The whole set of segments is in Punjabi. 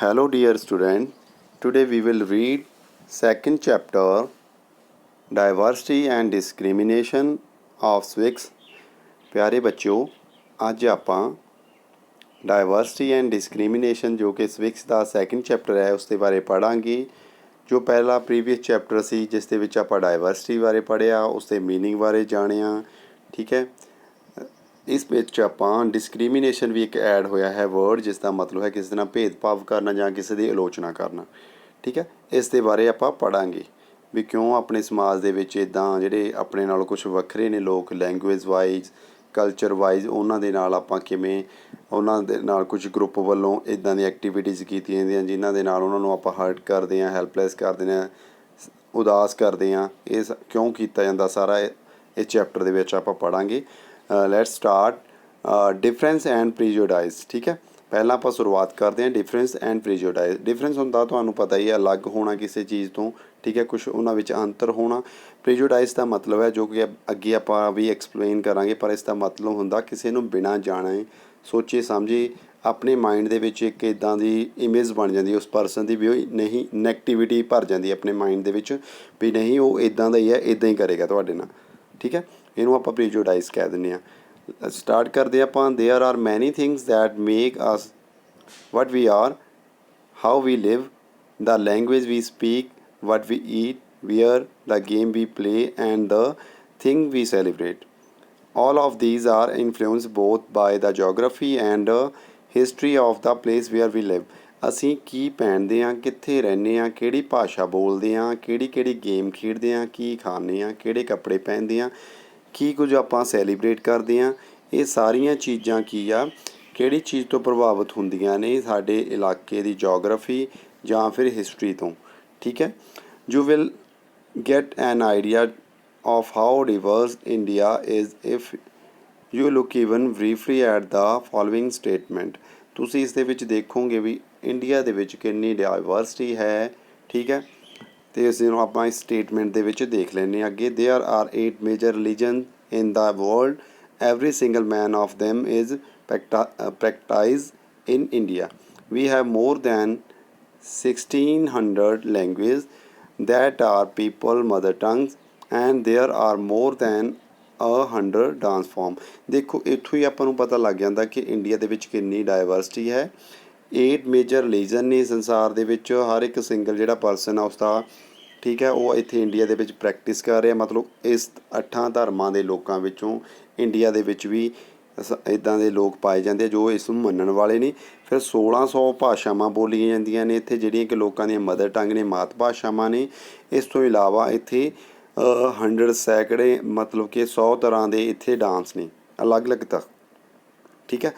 Hello dear student, today we will read second chapter Diversity and Discrimination of Civics। प्यारे बच्चों, ਅੱਜ ਆਪਾਂ ਡਾਇਵਰਸਿਟੀ ਐਂਡ ਡਿਸਕ੍ਰਿਮੀਨੇਸ਼ਨ ਜੋ ਕਿ ਸਵਿਕਸ ਦਾ ਸੈਕੰਡ ਚੈਪਟਰ ਹੈ ਉਸ ਦੇ ਬਾਰੇ ਪੜ੍ਹਾਂਗੇ। ਜੋ ਪਹਿਲਾ ਪ੍ਰੀਵੀਅਸ ਚੈਪਟਰ ਸੀ ਜਿਸ ਦੇ ਵਿੱਚ ਆਪਾਂ ਡਾਇਵਰਸਿਟੀ ਬਾਰੇ ਪੜ੍ਹਿਆ, ਉਸ ਦੇ ਮੀਨਿੰਗ ਬਾਰੇ ਜਾਣਿਆ। ਠੀਕ ਹੈ, ਇਸ ਵਿੱਚ ਆਪਾਂ ਡਿਸਕ੍ਰਿਮੀਨੇਸ਼ਨ ਵੀ ਇੱਕ ਐਡ ਹੋਇਆ ਹੈ ਵਰਡ, ਜਿਸ ਦਾ ਮਤਲਬ ਹੈ ਕਿਸੇ ਦੇ ਨਾਲ ਭੇਦਭਾਵ ਕਰਨਾ ਜਾਂ ਕਿਸੇ ਦੀ ਆਲੋਚਨਾ ਕਰਨਾ। ਠੀਕ ਹੈ, ਇਸ ਦੇ ਬਾਰੇ ਆਪਾਂ ਪੜ੍ਹਾਂਗੇ ਵੀ ਕਿਉਂ ਆਪਣੇ ਸਮਾਜ ਦੇ ਵਿੱਚ ਇੱਦਾਂ ਜਿਹੜੇ ਆਪਣੇ ਨਾਲੋਂ ਕੁਛ ਵੱਖਰੇ ਨੇ ਲੋਕ, ਲੈਂਗੁਏਜ ਵਾਈਜ਼, ਕਲਚਰ ਵਾਈਜ਼, ਉਹਨਾਂ ਦੇ ਨਾਲ ਆਪਾਂ ਕਿਵੇਂ ਉਹਨਾਂ ਦੇ ਨਾਲ ਕੁਝ ਗਰੁੱਪ ਵੱਲੋਂ ਇੱਦਾਂ ਦੀਆਂ ਐਕਟੀਵਿਟੀਜ਼ ਕੀਤੀਆਂ ਜਾਂਦੀਆਂ ਜਿਨ੍ਹਾਂ ਦੇ ਨਾਲ ਉਹਨਾਂ ਨੂੰ ਆਪਾਂ ਹਰਟ ਕਰਦੇ ਹਾਂ, ਹੈਲਪਲੈਸ ਕਰਦੇ ਹਾਂ, ਉਦਾਸ ਕਰਦੇ ਹਾਂ। ਇਹ ਕਿਉਂ ਕੀਤਾ ਜਾਂਦਾ ਸਾਰਾ ਇਸ ਚੈਪਟਰ ਦੇ ਵਿੱਚ ਆਪਾਂ ਪੜ੍ਹਾਂਗੇ। Let's start difference and prejudice. ਠੀਕ ਹੈ, ਪਹਿਲਾਂ ਆਪਾਂ ਸ਼ੁਰੂਆਤ ਕਰਦੇ ਹਾਂ ਡਿਫਰੈਂਸ ਐਂਡ ਪ੍ਰੀਜੁਡਾਈਜ਼। ਡਿਫਰੈਂਸ ਹੁੰਦਾ ਤੁਹਾਨੂੰ ਪਤਾ ਹੀ ਹੈ, ਅਲੱਗ ਹੋਣਾ ਕਿਸੇ ਚੀਜ਼ ਤੋਂ। ਠੀਕ ਹੈ, ਕੁਛ ਉਹਨਾਂ ਵਿੱਚ ਅੰਤਰ ਹੋਣਾ। ਪ੍ਰੀਜੁਡਾਈਜ਼ ਦਾ ਮਤਲਬ ਹੈ ਜੋ ਕਿ ਅੱਗੇ ਆਪਾਂ ਵੀ ਐਕਸਪਲੇਨ ਕਰਾਂਗੇ, ਪਰ ਇਸ ਦਾ ਮਤਲਬ ਹੁੰਦਾ ਕਿਸੇ ਨੂੰ ਬਿਨਾਂ ਜਾਣੇ ਸੋਚੇ ਸਮਝੇ ਆਪਣੇ ਮਾਈਂਡ ਦੇ ਵਿੱਚ ਇੱਕ ਇੱਦਾਂ ਦੀ ਇਮੇਜ ਬਣ ਜਾਂਦੀ ਉਸ ਪਰਸਨ ਦੀ ਵੀ ਨਹੀਂ, ਨੈਗੇਟਿਵਿਟੀ ਭਰ ਜਾਂਦੀ ਆਪਣੇ ਮਾਈਂਡ ਦੇ ਵਿੱਚ ਵੀ ਨਹੀਂ ਉਹ ਇੱਦਾਂ ਦਾ ਹੀ ਹੈ, ਇੱਦਾਂ ਹੀ ਕਰੇਗਾ ਤੁਹਾਡੇ ਨਾਲ। ਠੀਕ ਹੈ, ਇਹਨੂੰ ਆਪਾਂ ਪ੍ਰੀਜੁਡਾਈਜ਼ ਕਹਿ ਦਿੰਦੇ ਹਾਂ। ਸਟਾਰਟ ਕਰਦੇ ਆਪਾਂ। ਦੇਅਰ ਆਰ ਮੈਨੀ things that make us what we are, how we live, the language we speak, what we eat, wear, the game we play, and the thing we celebrate. All of these are influenced both by the geography and history of the place where we live. ਅਸੀਂ ਕੀ ਪਹਿਨਦੇ ਹਾਂ, ਕਿੱਥੇ ਰਹਿੰਦੇ ਹਾਂ, ਕਿਹੜੀ ਭਾਸ਼ਾ ਬੋਲਦੇ ਹਾਂ, ਕਿਹੜੀ ਗੇਮ ਖੇਡਦੇ ਹਾਂ, ਕੀ ਖਾਂਦੇ ਹਾਂ, ਕਿਹੜੇ ਕੱਪੜੇ ਪਹਿਨਦੇ ਹਾਂ, ਕੀ ਕੁਝ ਆਪਾਂ ਸੈਲੀਬ੍ਰੇਟ ਕਰਦੇ ਹਾਂ, ਇਹ ਸਾਰੀਆਂ ਚੀਜ਼ਾਂ ਕੀ ਆ, ਕਿਹੜੀ ਚੀਜ਼ ਤੋਂ ਪ੍ਰਭਾਵਿਤ ਹੁੰਦੀਆਂ ਨੇ, ਸਾਡੇ ਇਲਾਕੇ ਦੀ ਜੋਗਰਾਫੀ ਜਾਂ ਫਿਰ ਹਿਸਟਰੀ ਤੋਂ। ਠੀਕ ਹੈ, you will get N idea of how diverse India is if you look even briefly at the following statement। ਤੁਸੀਂ ਇਸ ਦੇ ਵਿੱਚ ਦੇਖੋਗੇ ਵੀ ਇੰਡੀਆ ਦੇ ਵਿੱਚ ਕਿੰਨੀ ਡਾਇਵਰਸਿਟੀ ਹੈ। ਠੀਕ ਹੈ, ਅਤੇ ਇਸ ਨੂੰ ਆਪਾਂ ਇਸ ਸਟੇਟਮੈਂਟ ਦੇ ਵਿੱਚ ਦੇਖ ਲੈਂਦੇ ਹਾਂ ਅੱਗੇ। There are 8 major religion in the world, every single man of them is practiced in India. We have more than 1600 languages that are people mother tongues, and there are more than 100 dance form। ਦੇਖੋ ਇੱਥੋਂ ਹੀ ਆਪਾਂ ਨੂੰ ਪਤਾ ਲੱਗ ਜਾਂਦਾ ਕਿ ਇੰਡੀਆ ਦੇ ਵਿੱਚ ਕਿੰਨੀ ਡਾਇਵਰਸਿਟੀ ਹੈ। 8 ਮੇਜਰ ਰਿਲੀਜਨ ਨੇ ਸੰਸਾਰ ਦੇ ਵਿੱਚ, ਹਰ ਇੱਕ ਸਿੰਗਲ ਜਿਹੜਾ ਪਰਸਨ ਆ ਉਸਦਾ, ਠੀਕ ਹੈ, ਉਹ ਇੱਥੇ ਇੰਡੀਆ ਦੇ ਵਿੱਚ ਪ੍ਰੈਕਟਿਸ ਕਰ ਰਿਹਾ। ਮਤਲਬ ਇਸ 8 ਧਰਮਾਂ ਦੇ ਲੋਕਾਂ ਵਿੱਚੋਂ ਇੰਡੀਆ ਦੇ ਵਿੱਚ ਵੀ ਇੱਦਾਂ ਦੇ ਲੋਕ ਪਾਏ ਜਾਂਦੇ ਜੋ ਇਸ ਨੂੰ ਮੰਨਣ ਵਾਲੇ ਨੇ। ਫਿਰ 1600 ਭਾਸ਼ਾਵਾਂ ਬੋਲੀਆਂ ਜਾਂਦੀਆਂ ਨੇ ਇੱਥੇ, ਜਿਹੜੀਆਂ ਕਿ ਲੋਕਾਂ ਦੀਆਂ ਮਦਰ ਟੰਗ ਨੇ, ਮਾਤ ਭਾਸ਼ਾਵਾਂ ਨੇ। ਇਸ ਤੋਂ ਇਲਾਵਾ ਇੱਥੇ 100 ਸੈਂਕੜੇ ਮਤਲਬ ਕਿ 100 ਤਰ੍ਹਾਂ ਦੇ ਇੱਥੇ ਡਾਂਸ ਨੇ ਅਲੱਗ-ਅਲੱਗ ਤੱਕ। ਠੀਕ ਹੈ,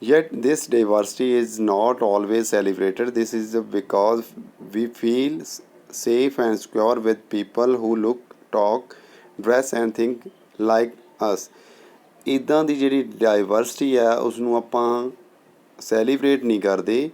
yet this diversity is not always celebrated. This is because we feel safe and secure with people who look, talk, dress and think like us। ਇੱਦਾਂ ਦੀ ਜਿਹੜੀ ਡਾਇਵਰਸਿਟੀ ਆ ਉਸ ਨੂੰ ਆਪਾਂ ਸੈਲੀਬ੍ਰੇਟ ਨਹੀਂ ਕਰਦੇ।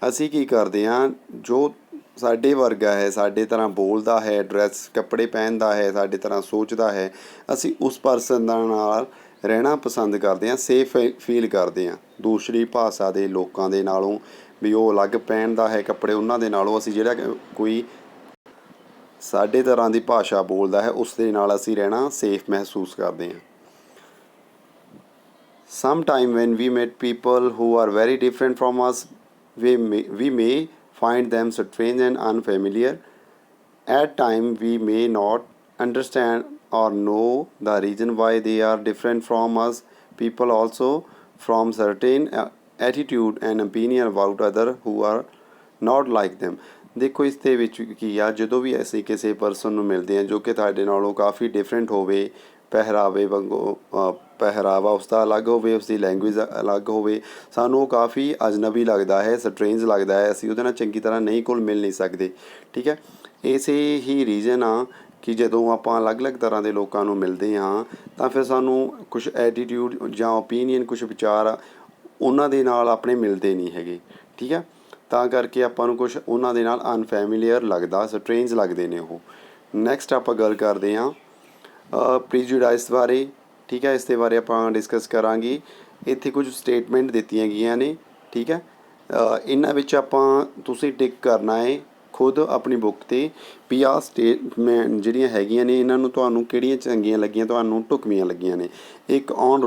ਅਸੀਂ ਕੀ ਕਰਦੇ ਹਾਂ, ਜੋ ਸਾਡੇ ਵਰਗਾ ਹੈ, ਸਾਡੇ ਤਰ੍ਹਾਂ ਬੋਲਦਾ ਹੈ, ਡਰੈਸ ਕੱਪੜੇ ਪਹਿਨਦਾ ਹੈ, ਸਾਡੇ ਤਰ੍ਹਾਂ ਸੋਚਦਾ ਹੈ, ਅਸੀਂ ਉਸ ਪਰਸਨ ਦਾ ਨਾਲ ਰਹਿਣਾ ਪਸੰਦ ਕਰਦੇ ਹਾਂ, ਸੇਫ ਫੀਲ ਕਰਦੇ ਹਾਂ ਦੂਸਰੀ ਭਾਸ਼ਾ ਦੇ ਲੋਕਾਂ ਦੇ ਨਾਲੋਂ। ਵੀ ਉਹ ਅਲੱਗ ਪਹਿਨਦਾ ਹੈ ਕੱਪੜੇ, ਉਹਨਾਂ ਦੇ ਨਾਲੋਂ ਅਸੀਂ ਜਿਹੜਾ ਕੋਈ ਸਾਡੇ ਤਰ੍ਹਾਂ ਦੀ ਭਾਸ਼ਾ ਬੋਲਦਾ ਹੈ ਉਸ ਦੇ ਨਾਲ ਅਸੀਂ ਰਹਿਣਾ ਸੇਫ ਮਹਿਸੂਸ ਕਰਦੇ ਹਾਂ। Sometime when we meet people who are very different from us, we may find them strange and unfamiliar. At times we may not understand or know the reason why they are different from us. People also form certain attitude and opinion about others who are not like them। ਦੇਖੋ ਇਸ ਦੇ ਵਿੱਚ ਕੀ ਆ, ਜਦੋਂ ਵੀ ਅਸੀਂ ਕਿਸੇ ਪਰਸਨ ਨੂੰ ਮਿਲਦੇ ਹਾਂ ਜੋ ਕਿ ਤੁਹਾਡੇ ਨਾਲੋਂ ਕਾਫੀ ਡਿਫਰੈਂਟ ਹੋਵੇ, ਪਹਿਰਾਵੇ ਵਾਂਗੂ ਪਹਿਰਾਵਾ ਉਸਦਾ ਅਲੱਗ ਹੋਵੇ, ਉਸਦੀ ਲੈਂਗੁਏਜ ਅਲੱਗ ਹੋਵੇ, ਸਾਨੂੰ ਉਹ ਕਾਫੀ ਅਜਨਬੀ ਲੱਗਦਾ ਹੈ, ਸਟਰੇਂਜ ਲੱਗਦਾ ਹੈ, ਅਸੀਂ ਉਹਦੇ ਨਾਲ ਚੰਗੀ ਤਰ੍ਹਾਂ ਨਹੀਂ ਘੁਲ ਮਿਲ ਨਹੀਂ ਸਕਦੇ। ਠੀਕ ਹੈ, ਇਸੇ ਹੀ ਰੀਜ਼ਨ ਆ ਕਿ ਜਦੋਂ ਆਪਾਂ ਅਲੱਗ-ਅਲੱਗ ਤਰ੍ਹਾਂ ਦੇ ਲੋਕਾਂ ਨੂੰ ਮਿਲਦੇ ਹਾਂ ਤਾਂ ਫਿਰ ਸਾਨੂੰ ਕੁਛ ਐਟੀਟਿਊਡ ਜਾਂ ਓਪੀਨੀਅਨ, ਕੁਛ ਵਿਚਾਰ ਉਹਨਾਂ ਦੇ ਨਾਲ ਆਪਣੇ ਮਿਲਦੇ ਨਹੀਂ ਹੈਗੇ। ਠੀਕ ਹੈ, ਤਾਂ ਕਰਕੇ ਆਪਾਂ ਨੂੰ ਕੁਛ ਉਹਨਾਂ ਦੇ ਨਾਲ ਅਨਫੈਮੀਲੀਅਰ ਲੱਗਦਾ, ਸਟਰੇਂਜ ਲੱਗਦੇ ਨੇ ਉਹ। ਨੈਕਸਟ ਆਪਾਂ ਗੱਲ ਕਰਦੇ ਹਾਂ ਪ੍ਰੀਜੁਡਾਈਜ਼ ਬਾਰੇ। ਠੀਕ ਹੈ, ਇਸ ਦੇ ਬਾਰੇ ਆਪਾਂ ਡਿਸਕਸ ਕਰਾਂਗੇ। ਇੱਥੇ ਕੁਝ ਸਟੇਟਮੈਂਟ ਦਿੱਤੀਆਂ ਗਈਆਂ ਨੇ। ਠੀਕ ਹੈ, ਇਹਨਾਂ ਵਿੱਚ ਆਪਾਂ ਤੁਸੀਂ ਟਿਕ ਕਰਨਾ ਹੈ ਖੁਦ ਆਪਣੀ ਬੁੱਕ 'ਤੇ ਵੀ ਆਹ ਸਟੇਟਮੈਂਟ ਜਿਹੜੀਆਂ ਹੈਗੀਆਂ ਨੇ ਇਹਨਾਂ ਨੂੰ ਤੁਹਾਨੂੰ ਕਿਹੜੀਆਂ ਚੰਗੀਆਂ ਲੱਗੀਆਂ, ਤੁਹਾਨੂੰ ਢੁਕਵੀਆਂ ਲੱਗੀਆਂ ਨੇ। ਇੱਕ ਔਨ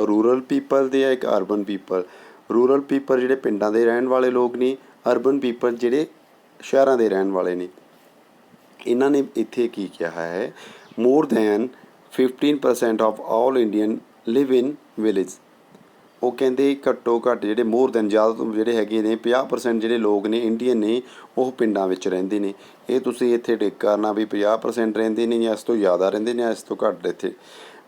ਰੂਰਲ ਪੀਪਲ ਦੇ ਆ, ਇੱਕ ਅਰਬਨ ਪੀਪਲ। ਰੂਰਲ ਪੀਪਲ ਜਿਹੜੇ ਪਿੰਡਾਂ ਦੇ ਰਹਿਣ ਵਾਲੇ ਲੋਕ ਨੇ, ਅਰਬਨ ਪੀਪਲ ਜਿਹੜੇ ਸ਼ਹਿਰਾਂ ਦੇ ਰਹਿਣ ਵਾਲੇ ਨੇ। ਇਹਨਾਂ ਨੇ ਇੱਥੇ ਕੀ ਕਿਹਾ ਹੈ, more than 15% of all Indian live in village. ਉਹ ਕਹਿੰਦੇ ਘੱਟੋ ਘੱਟ ਜਿਹੜੇ ਮੋਰ ਦੈਨ ਜ਼ਿਆਦਾ ਤੋਂ ਜਿਹੜੇ ਹੈਗੇ ਨੇ 50% ਜਿਹੜੇ ਲੋਕ ਨੇ ਇੰਡੀਅਨ ਨੇ ਉਹ ਪਿੰਡਾਂ ਵਿੱਚ ਰਹਿੰਦੇ ਨੇ। ਇਹ ਤੁਸੀਂ ਇੱਥੇ ਟਿਕ ਕਰਨਾ ਵੀ 50% ਰਹਿੰਦੇ ਨੇ ਜਾਂ ਇਸ ਤੋਂ ਜ਼ਿਆਦਾ ਰਹਿੰਦੇ ਨੇ, ਇਸ ਤੋਂ ਘੱਟ ਇੱਥੇ।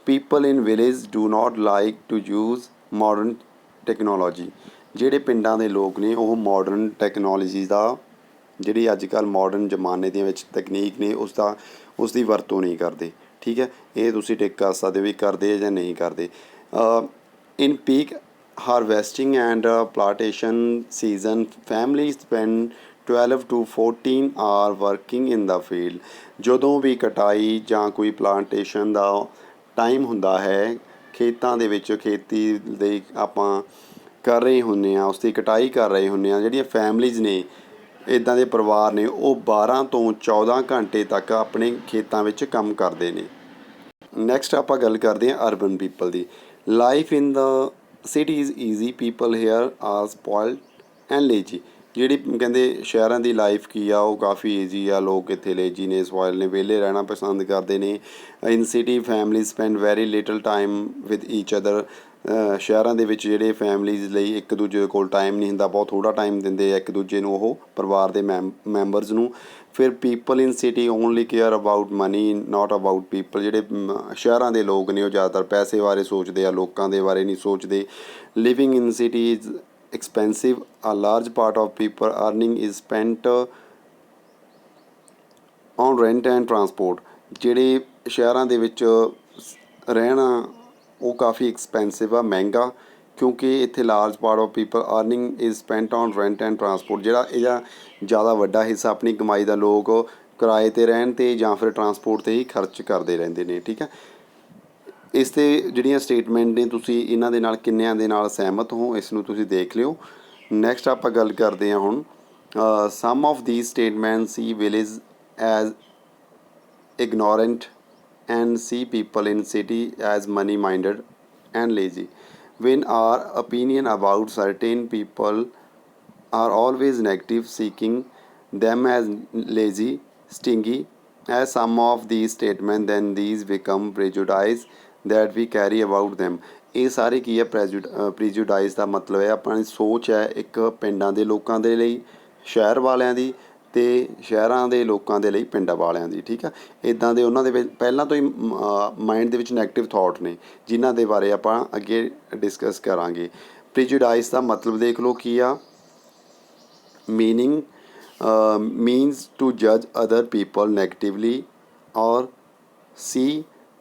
People in village do not like to use modern technology. ਜਿਹੜੇ ਪਿੰਡਾਂ ਦੇ ਲੋਕ ਨੇ ਉਹ ਮਾਡਰਨ ਟੈਕਨੋਲੋਜੀ ਦਾ, ਜਿਹੜੀ ਅੱਜ ਕੱਲ੍ਹ ਮਾਡਰਨ ਜ਼ਮਾਨੇ ਦੇ ਵਿੱਚ ਤਕਨੀਕ ਨੇ ਉਸ ਦੀ ਵਰਤੋਂ ਨਹੀਂ ਕਰਦੇ। ਠੀਕ ਹੈ, ਇਹ ਤੁਸੀਂ ਟਿਕ ਕਰ ਸਕਦੇ ਵੀ ਕਰਦੇ ਜਾਂ ਨਹੀਂ ਕਰਦੇ। In peak harvesting and plantation season family spend 12 to 14 are working in the field. ਜਦੋਂ ਵੀ ਕਟਾਈ ਜਾਂ ਕੋਈ ਪਲਾਂਟੇਸ਼ਨ ਦਾ ਟਾਈਮ ਹੁੰਦਾ ਹੈ ਖੇਤਾਂ ਦੇ ਵਿੱਚ, ਖੇਤੀ ਦੇ ਆਪਾਂ ਕਰ ਰਹੇ ਹੁੰਦੇ ਹਾਂ, ਉਸ ਦੀ ਕਟਾਈ ਕਰ ਰਹੇ ਹੁੰਦੇ ਹਾਂ, ਜਿਹੜੀਆਂ ਫੈਮਲੀਜ਼ ਨੇ, ਇੱਦਾਂ ਦੇ ਪਰਿਵਾਰ ਨੇ, ਉਹ 12 ਤੋਂ 14 ਘੰਟੇ ਤੱਕ ਆਪਣੇ ਖੇਤਾਂ ਵਿੱਚ ਕੰਮ ਕਰਦੇ ਨੇ। ਨੈਕਸਟ ਆਪਾਂ ਗੱਲ ਕਰਦੇ ਹਾਂ ਅਰਬਨ ਪੀਪਲ ਦੀ। Life in the city is easy, people here are spoiled and lazy. ਜਿਹੜੀ ਕਹਿੰਦੇ ਸ਼ਹਿਰਾਂ ਦੀ ਲਾਈਫ ਕੀ ਆ, ਉਹ ਕਾਫੀ ਈਜ਼ੀ ਆ, ਲੋਕ ਇੱਥੇ ਲੇਜੀ ਨੇ, ਸਪੋਇਲ ਨੇ, ਵਿਹਲੇ ਰਹਿਣਾ ਪਸੰਦ ਕਰਦੇ ਨੇ। In city family spend very little time with each other. ਸ਼ਹਿਰਾਂ ਦੇ ਵਿੱਚ ਜਿਹੜੇ ਫੈਮਲੀਜ਼ ਲਈ ਇੱਕ ਦੂਜੇ ਕੋਲ ਟਾਈਮ ਨਹੀਂ ਹੁੰਦਾ, ਬਹੁਤ ਥੋੜ੍ਹਾ ਟਾਈਮ ਦਿੰਦੇ ਆ ਇੱਕ ਦੂਜੇ ਨੂੰ, ਉਹ ਪਰਿਵਾਰ ਦੇ ਮੈਂਬਰਸ ਨੂੰ। ਫਿਰ people in city only care about money not about people. ਜਿਹੜੇ ਸ਼ਹਿਰਾਂ ਦੇ ਲੋਕ ਨੇ ਉਹ ਜ਼ਿਆਦਾਤਰ ਪੈਸੇ ਬਾਰੇ ਸੋਚਦੇ ਆ, ਲੋਕਾਂ ਦੇ ਬਾਰੇ ਨਹੀਂ ਸੋਚਦੇ। Living in city is expensive, a large part of people earning is spent on rent and transport। ਜਿਹੜੇ ਸ਼ਹਿਰਾਂ ਦੇ ਵਿੱਚ ਰਹਿਣਾ ਉਹ ਕਾਫੀ ਐਕਸਪੈਂਸਿਵ ਆ, ਮਹਿੰਗਾ, ਕਿਉਂਕਿ ਇੱਥੇ large part of people earning is spent on rent and transport. ਜਿਹੜਾ ਇਹਦਾ ਜ਼ਿਆਦਾ ਵੱਡਾ ਹਿੱਸਾ ਆਪਣੀ ਕਮਾਈ ਦਾ ਲੋਕ ਕਿਰਾਏ 'ਤੇ ਰਹਿਣ 'ਤੇ ਜਾਂ ਫਿਰ ਟਰਾਂਸਪੋਰਟ 'ਤੇ ਹੀ ਖਰਚ ਕਰਦੇ ਰਹਿੰਦੇ ਨੇ। ਠੀਕ ਹੈ, ਇਸ 'ਤੇ ਜਿਹੜੀਆਂ ਸਟੇਟਮੈਂਟ ਨੇ ਤੁਸੀਂ ਇਹਨਾਂ ਦੇ ਨਾਲ ਕਿੰਨਿਆਂ ਦੇ ਨਾਲ ਸਹਿਮਤ ਹੋ, ਇਸ ਨੂੰ ਤੁਸੀਂ ਦੇਖ ਲਿਓ। ਨੈਕਸਟ ਆਪਾਂ ਗੱਲ ਕਰਦੇ ਹਾਂ ਹੁਣ, some of these statement see village as ignorant and see people in city as money minded and lazy. When our opinion about certain people are always negative, seeking them as lazy, stingy, as some of these statements, then these become prejudice that we carry about them। ਇਹ ਸਾਰੇ ਕੀ ਹੈ, prejudice ਦਾ ਮਤਲਬ ਹੈ ਆਪਣੀ ਸੋਚ ਹੈ ਇੱਕ ਪਿੰਡਾਂ ਦੇ ਲੋਕਾਂ ਦੇ ਲਈ ਸ਼ਹਿਰ ਵਾਲਿਆਂ ਦੀ, ਅਤੇ ਸ਼ਹਿਰਾਂ ਦੇ ਲੋਕਾਂ ਦੇ ਲਈ ਪਿੰਡਾਂ ਵਾਲਿਆਂ ਦੀ। ਠੀਕ ਆ, ਇੱਦਾਂ ਦੇ ਉਹਨਾਂ ਦੇ ਵਿੱਚ ਪਹਿਲਾਂ ਤੋਂ ਹੀ ਮਾਈਂਡ ਦੇ ਵਿੱਚ ਨੈਗੇਟਿਵ ਥੋਟ ਨੇ, ਜਿਨ੍ਹਾਂ ਦੇ ਬਾਰੇ ਆਪਾਂ ਅੱਗੇ ਡਿਸਕਸ ਕਰਾਂਗੇ। ਪ੍ਰੀਜੁਡਾਈਸ ਦਾ ਮਤਲਬ ਦੇਖ ਲਓ ਕੀ ਆ। means to judge other people negatively or see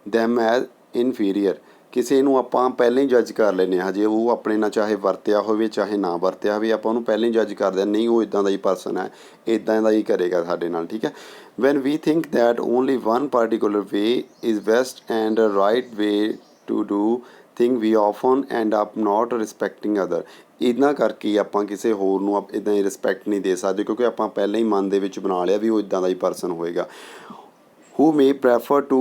them as inferior। ਕਿਸੇ ਨੂੰ ਆਪਾਂ ਪਹਿਲਾਂ ਹੀ ਜੱਜ ਕਰ ਲੈਂਦੇ ਹਾਂ, ਹਜੇ ਉਹ ਆਪਣੇ ਨਾਲ ਚਾਹੇ ਵਰਤਿਆ ਹੋਵੇ ਚਾਹੇ ਨਾ ਵਰਤਿਆ ਹੋਵੇ, ਆਪਾਂ ਉਹਨੂੰ ਪਹਿਲਾਂ ਹੀ ਜੱਜ ਕਰਦੇ ਹਾਂ, ਨਹੀਂ ਉਹ ਇੱਦਾਂ ਦਾ ਹੀ ਪਰਸਨ ਹੈ, ਇੱਦਾਂ ਦਾ ਹੀ ਕਰੇਗਾ ਸਾਡੇ ਨਾਲ। ਠੀਕ ਹੈ, when we think that only one particular way is best and right way to do thing, we often end up not respecting other. ਇੱਦਾਂ ਕਰਕੇ ਆਪਾਂ ਕਿਸੇ ਹੋਰ ਨੂੰ ਇੱਦਾਂ ਦੀ ਰਿਸਪੈਕਟ ਨਹੀਂ ਦੇ ਸਕਦੇ, ਕਿਉਂਕਿ ਆਪਾਂ ਪਹਿਲਾਂ ਹੀ ਮਨ ਦੇ ਵਿੱਚ ਬਣਾ ਲਿਆ ਵੀ ਉਹ ਇੱਦਾਂ ਦਾ ਹੀ ਪਰਸਨ ਹੋਏਗਾ। who may prefer to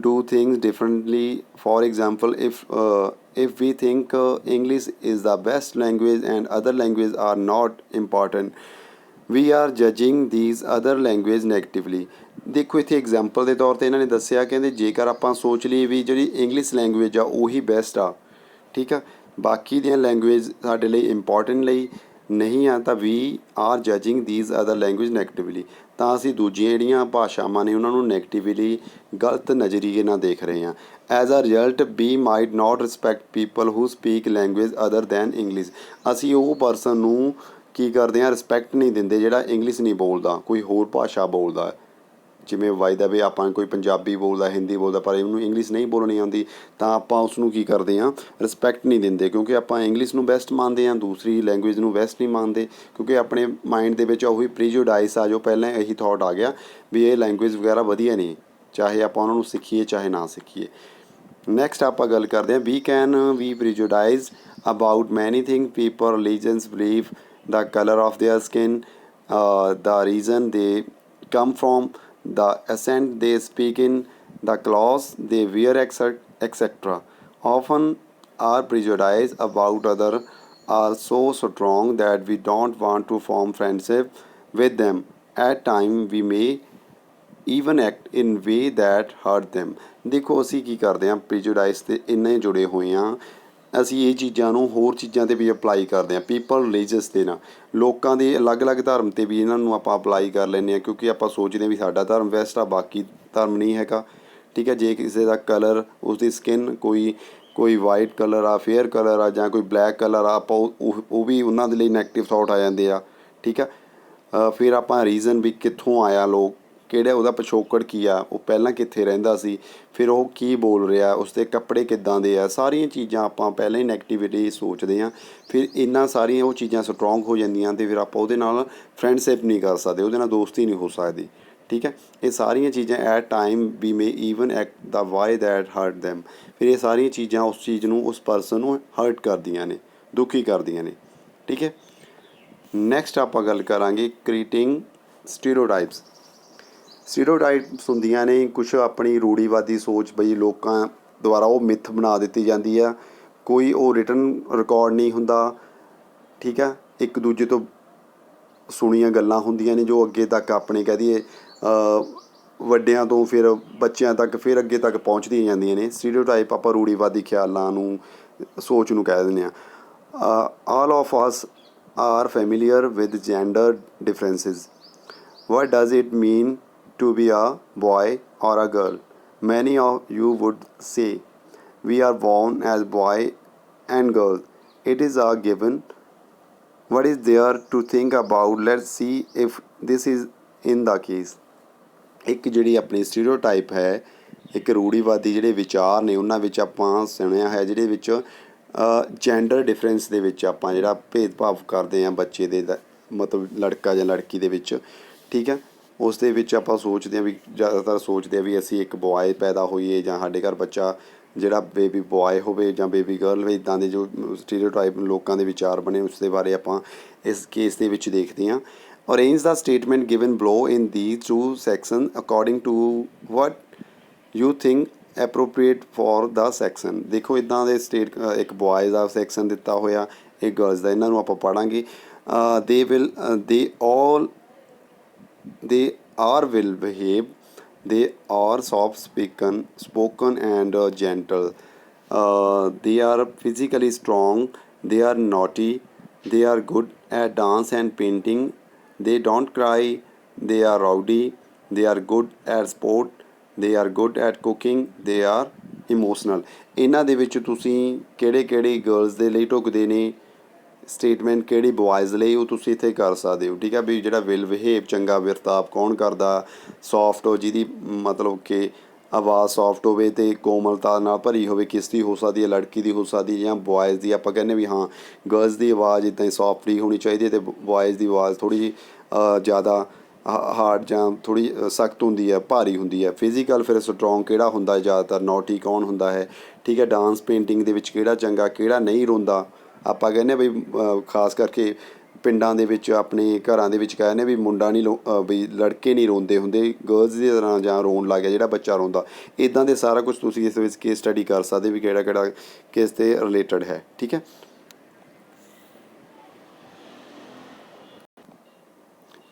do things differently. For example, if we think English is the best language and other languages are not important, we are judging these other language negatively। ਦੇਖੋ ਇੱਥੇ ਐਗਜ਼ਾਮਪਲ ਦੇ ਤੌਰ 'ਤੇ ਇਹਨਾਂ ਨੇ ਦੱਸਿਆ, ਕਹਿੰਦੇ ਜੇਕਰ ਆਪਾਂ ਸੋਚ ਲਈਏ ਵੀ ਜਿਹੜੀ ਇੰਗਲਿਸ਼ ਲੈਂਗੁਏਜ ਆ ਉਹੀ ਬੈਸਟ ਆ, ਠੀਕ ਆ, ਬਾਕੀ ਦੀਆਂ ਲੈਂਗੁਏਜ ਸਾਡੇ ਲਈ ਇੰਪੋਰਟੈਂਟ ਲਈ ਨਹੀਂ ਆ, ਤਾਂ we are judging these other language negatively. ਤਾਂ ਅਸੀਂ ਦੂਜੀਆਂ ਜਿਹੜੀਆਂ ਭਾਸ਼ਾਵਾਂ ਨੇ ਉਹਨਾਂ ਨੂੰ ਨੈਗੇਟਿਵਲੀ, ਗਲਤ ਨਜ਼ਰੀਏ ਨਾਲ ਦੇਖ ਰਹੇ ਹਾਂ। As a result we might not respect people who speak language other than English. ਅਸੀਂ ਉਹ ਪਰਸਨ ਨੂੰ ਕੀ ਕਰਦੇ ਹਾਂ, ਰਿਸਪੈਕਟ ਨਹੀਂ ਦਿੰਦੇ ਜਿਹੜਾ ਇੰਗਲਿਸ਼ ਨਹੀਂ ਬੋਲਦਾ, ਕੋਈ ਹੋਰ ਭਾਸ਼ਾ ਬੋਲਦਾ। ਜਿਵੇਂ ਵਾਇਦਾ ਵੀ ਆਪਾਂ ਕੋਈ ਪੰਜਾਬੀ ਬੋਲਦਾ, ਹਿੰਦੀ ਬੋਲਦਾ, ਪਰ ਉਹਨੂੰ ਇੰਗਲਿਸ਼ ਨਹੀਂ ਬੋਲਣੀ ਆਉਂਦੀ, ਤਾਂ ਆਪਾਂ ਉਸ ਨੂੰ ਕੀ ਕਰਦੇ ਹਾਂ, ਰਿਸਪੈਕਟ ਨਹੀਂ ਦਿੰਦੇ, ਕਿਉਂਕਿ ਆਪਾਂ ਇੰਗਲਿਸ਼ ਨੂੰ ਬੈਸਟ ਮੰਨਦੇ ਹਾਂ, ਦੂਸਰੀ ਲੈਂਗੁਏਜ ਨੂੰ ਬੈਸਟ ਨਹੀਂ ਮੰਨਦੇ, ਕਿਉਂਕਿ ਆਪਣੇ ਮਾਈਂਡ ਦੇ ਵਿੱਚ ਉਹੀ ਪ੍ਰੀਜੁਡਾਈਸ ਆ ਜੋ ਪਹਿਲਾਂ ਇਹੀ ਥੋਟ ਆ ਗਿਆ ਵੀ ਇਹ ਲੈਂਗੁਏਜ ਵਗੈਰਾ ਵਧੀਆ ਨਹੀਂ, ਚਾਹੇ ਆਪਾਂ ਉਹਨਾਂ ਨੂੰ ਸਿੱਖੀਏ ਚਾਹੇ ਨਾ ਸਿੱਖੀਏ। ਨੈਕਸਟ ਆਪਾਂ ਗੱਲ ਕਰਦੇ ਹਾਂ, we can we prejudice about many thing, people, religions, belief the color of their skin, the region they come from, the accent they speak in, the clothes they wear, etc. Often our prejudice about others are so strong that we don't want to form friendship with them. At times we may even act in way that hurt them। ਦੇਖੋ ਅਸੀਂ ਕੀ ਕਰਦੇ ਹਾਂ, ਪ੍ਰੀਜੂਡਾਈਸ 'ਤੇ ਇੰਨੇ ਜੁੜੇ ਹੋਏ ਹਾਂ, ਅਸੀਂ ਇਹ ਚੀਜ਼ਾਂ ਨੂੰ ਹੋਰ ਚੀਜ਼ਾਂ 'ਤੇ ਵੀ ਅਪਲਾਈ ਕਰਦੇ ਹਾਂ। ਪੀਪਲ ਰਿਲੀਜੀਅਸ 'ਤੇ ਨਾ, ਲੋਕਾਂ ਦੇ ਅਲੱਗ-ਅਲੱਗ ਧਰਮ 'ਤੇ ਵੀ ਇਹਨਾਂ ਨੂੰ ਆਪਾਂ ਅਪਲਾਈ ਕਰ ਲੈਂਦੇ ਹਾਂ, ਕਿਉਂਕਿ ਆਪਾਂ ਸੋਚਦੇ ਹਾਂ ਵੀ ਸਾਡਾ ਧਰਮ ਬੈਸਟ ਆ, ਬਾਕੀ ਧਰਮ ਨਹੀਂ ਹੈਗਾ। ਠੀਕ ਹੈ, ਜੇ ਕਿਸੇ ਦਾ ਕਲਰ, ਉਸਦੀ ਸਕਿਨ ਕੋਈ ਵਾਈਟ ਕਲਰ ਆ, ਫੇਅਰ ਕਲਰ ਆ, ਜਾਂ ਕੋਈ ਬਲੈਕ ਕਲਰ ਆ, ਆਪਾਂ ਉਹ ਵੀ ਉਹਨਾਂ ਦੇ ਲਈ ਨੈਗੇਟਿਵ ਥੋਟ ਆ ਜਾਂਦੇ ਆ। ਠੀਕ ਆ, ਫਿਰ ਆਪਾਂ ਰੀਜ਼ਨ ਵੀ ਕਿੱਥੋਂ ਆਇਆ, ਲੋਕ ਕਿਹੜਾ, ਉਹਦਾ ਪਿਛੋਕੜ ਕੀ ਆ, ਉਹ ਪਹਿਲਾਂ ਕਿੱਥੇ ਰਹਿੰਦਾ ਸੀ, ਫਿਰ ਉਹ ਕੀ ਬੋਲ ਰਿਹਾ, ਉਸਦੇ ਕੱਪੜੇ ਕਿੱਦਾਂ ਦੇ ਆ, ਸਾਰੀਆਂ ਚੀਜ਼ਾਂ ਆਪਾਂ ਪਹਿਲਾਂ ਹੀ ਨੈਗੇਟਿਵਿਟੀ ਸੋਚਦੇ ਹਾਂ। ਫਿਰ ਇੰਨਾ ਸਾਰੀਆਂ ਉਹ ਚੀਜ਼ਾਂ ਸਟਰੋਂਗ ਹੋ ਜਾਂਦੀਆਂ ਅਤੇ ਫਿਰ ਆਪਾਂ ਉਹਦੇ ਨਾਲ ਫਰੈਂਡਸ਼ਿਪ ਨਹੀਂ ਕਰ ਸਕਦੇ, ਉਹਦੇ ਨਾਲ ਦੋਸਤੀ ਨਹੀਂ ਹੋ ਸਕਦੀ। ਠੀਕ ਹੈ, ਇਹ ਸਾਰੀਆਂ ਚੀਜ਼ਾਂ at time we may even act the way that hurt them. ਫਿਰ ਇਹ ਸਾਰੀਆਂ ਚੀਜ਼ਾਂ ਉਸ ਚੀਜ਼ ਨੂੰ, ਉਸ ਪਰਸਨ ਨੂੰ ਹਰਟ ਕਰਦੀਆਂ ਨੇ, ਦੁਖੀ ਕਰਦੀਆਂ ਨੇ। ਠੀਕ ਹੈ, ਨੈਕਸਟ ਆਪਾਂ ਗੱਲ ਕਰਾਂਗੇ ਕ੍ਰੀਏਟਿੰਗ ਸਟੀਰੀਓਟਾਈਪਸ। ਸਟੀਰੀਓਟਾਈਪਸ ਹੁੰਦੀਆਂ ਨੇ ਕੁਛ ਆਪਣੀ ਰੂੜੀਵਾਦੀ ਸੋਚ, ਬਈ ਲੋਕਾਂ ਦੁਆਰਾ ਉਹ ਮਿੱਥ ਬਣਾ ਦਿੱਤੀ ਜਾਂਦੀ ਆ, ਕੋਈ ਉਹ ਰਿਟਨ ਰਿਕਾਰਡ ਨਹੀਂ ਹੁੰਦਾ। ਠੀਕ ਆ, ਇੱਕ ਦੂਜੇ ਤੋਂ ਸੁਣੀਆਂ ਗੱਲਾਂ ਹੁੰਦੀਆਂ ਨੇ ਜੋ ਅੱਗੇ ਤੱਕ ਆਪਣੇ ਕਹਿ ਦਈਏ ਵੱਡਿਆਂ ਤੋਂ ਫਿਰ ਬੱਚਿਆਂ ਤੱਕ, ਫਿਰ ਅੱਗੇ ਤੱਕ ਪਹੁੰਚਦੀਆਂ ਜਾਂਦੀਆਂ ਨੇ। ਸਟੀਰੀਓਟਾਈਪ ਆਪਾਂ ਰੂੜੀਵਾਦੀ ਖਿਆਲਾਂ ਨੂੰ, ਸੋਚ ਨੂੰ ਕਹਿ ਦਿੰਦੇ ਹਾਂ। All of us are familiar with gender differences. What does it mean to be a boy or a girl? Many of you would say, we are born as boy and girl. It is a given. What is there to think about? Let's see if this is in the case. ਇੱਕ ਜਿਹੜੀ ਆਪਣੀ ਸਟੀਰੀਓਟਾਈਪ ਹੈ, ਇੱਕ ਰੂੜੀਵਾਦੀ ਜਿਹੜੇ ਵਿਚਾਰ ਨੇ, ਉਹਨਾਂ ਵਿੱਚ ਆਪਾਂ ਸੁਣਿਆ ਹੈ, ਜਿਹੜੇ ਵਿੱਚ ਜੈਂਡਰ ਡਿਫਰੈਂਸ ਦੇ ਵਿੱਚ ਆਪਾਂ ਜਿਹੜਾ ਭੇਦਭਾਵ ਕਰਦੇ ਹਾਂ ਬੱਚੇ ਦੇ, ਮਤਲਬ ਲੜਕਾ ਜਾਂ ਲੜਕੀ ਦੇ ਵਿੱਚ। ਠੀਕ ਹੈ, ਉਸ ਦੇ ਵਿੱਚ ਆਪਾਂ ਸੋਚਦੇ ਹਾਂ ਵੀ, ਜ਼ਿਆਦਾਤਰ ਸੋਚਦੇ ਹਾਂ ਵੀ ਅਸੀਂ ਇੱਕ ਬੋਆਏ ਪੈਦਾ ਹੋਈਏ, ਜਾਂ ਸਾਡੇ ਘਰ ਬੱਚਾ ਜਿਹੜਾ ਬੇਬੀ ਬੋਆਏ ਹੋਵੇ ਜਾਂ ਬੇਬੀ ਗਰਲ ਹੋਵੇ। ਇੱਦਾਂ ਦੇ ਜੋ ਸਟੀਰੀਓਟਾਈਪ ਲੋਕਾਂ ਦੇ ਵਿਚਾਰ ਬਣੇ, ਉਸ ਦੇ ਬਾਰੇ ਆਪਾਂ ਇਸ ਕੇਸ ਦੇ ਵਿੱਚ ਦੇਖਦੇ ਹਾਂ। Arrange the statement given below in these two sections according to what you think appropriate for the section। ਦੇਖੋ ਇੱਦਾਂ ਦੇ ਇੱਕ ਬੋਆਇਜ਼ ਦਾ ਸੈਕਸ਼ਨ ਦਿੱਤਾ ਹੋਇਆ, ਇੱਕ ਗਰਲਸ ਦਾ, ਇਹਨਾਂ ਨੂੰ ਆਪਾਂ ਪੜ੍ਹਾਂਗੇ। they are will behave, they are soft spoken and gentle, they are physically strong, they are naughty, they are good at dance and painting, they don't cry, they are rowdy, they are good at sport, they are good at cooking, they are emotional. ਇਹਨਾਂ ਦੇ ਵਿੱਚ ਤੁਸੀਂ ਕਿਹੜੇ ਗਰਲਸ ਦੇ ਲਈ ਢੁਕਦੇ ਨੇ, ਸਟੇਟਮੈਂਟ ਕਿਹੜੀ ਬੋਆਇਜ਼ ਲਈ, ਉਹ ਤੁਸੀਂ ਇੱਥੇ ਕਰ ਸਕਦੇ ਹੋ। ਠੀਕ ਹੈ, ਵੀ ਜਿਹੜਾ ਵਿਲ ਬਿਹੇਵ, ਚੰਗਾ ਵਰਤਾਵ ਕੌਣ ਕਰਦਾ, ਸੌਫਟ, ਜਿਹਦੀ ਮਤਲਬ ਕਿ ਆਵਾਜ਼ ਸੌਫਟ ਹੋਵੇ ਅਤੇ ਕੋਮਲਤਾ ਨਾਲ ਭਰੀ ਹੋਵੇ, ਕਿਸ ਦੀ ਹੋ ਸਕਦੀ ਹੈ, ਲੜਕੀ ਦੀ ਹੋ ਸਕਦੀ ਹੈ ਜਾਂ ਬੋਆਇਜ਼ ਦੀ। ਆਪਾਂ ਕਹਿੰਦੇ ਵੀ ਹਾਂ ਗਰਲਸ ਦੀ ਆਵਾਜ਼ ਇੱਦਾਂ ਹੀ ਸੌਫਟ ਹੀ ਹੋਣੀ ਚਾਹੀਦੀ ਹੈ, ਅਤੇ ਬੋਆਇਜ਼ ਦੀ ਆਵਾਜ਼ ਥੋੜ੍ਹੀ ਜਿਹੀ ਜ਼ਿਆਦਾ ਹਾਰਡ ਜਾਂ ਥੋੜ੍ਹੀ ਸਖਤ ਹੁੰਦੀ ਹੈ, ਭਾਰੀ ਹੁੰਦੀ ਹੈ। ਫਿਜ਼ੀਕਲ ਫਿਰ ਸਟਰੋਂਗ ਕਿਹੜਾ ਹੁੰਦਾ, ਜ਼ਿਆਦਾਤਰ ਨੋਟੀ ਕੌਣ ਹੁੰਦਾ ਹੈ। ਠੀਕ ਹੈ, ਡਾਂਸ ਪੇਂਟਿੰਗ ਦੇ ਵਿੱਚ ਕਿਹੜਾ ਚੰਗਾ, ਕਿਹੜਾ ਨਹੀਂ ਰੋਂਦਾ। ਆਪਾਂ ਕਹਿੰਦੇ ਬਈ ਖਾਸ ਕਰਕੇ ਪਿੰਡਾਂ ਦੇ ਵਿੱਚ, ਆਪਣੇ ਘਰਾਂ ਦੇ ਵਿੱਚ ਕਹਿੰਦੇ ਵੀ ਮੁੰਡਾ ਨਹੀਂ ਵੀ ਲੜਕੇ ਨਹੀਂ ਰੋਂਦੇ ਹੁੰਦੇ, ਗਰਲਸ ਦੀ ਤਰ੍ਹਾਂ ਜਾਂ ਰੋਣ ਲੱਗ ਗਿਆ ਜਿਹੜਾ ਬੱਚਾ ਰੋਂਦਾ। ਇੱਦਾਂ ਦੇ ਸਾਰਾ ਕੁਛ ਤੁਸੀਂ ਇਸ ਵਿੱਚ ਕੇਸ ਸਟੱਡੀ ਕਰ ਸਕਦੇ ਵੀ ਕਿਹੜਾ ਕਿਸ 'ਤੇ ਰਿਲੇਟਡ ਹੈ। ਠੀਕ ਹੈ,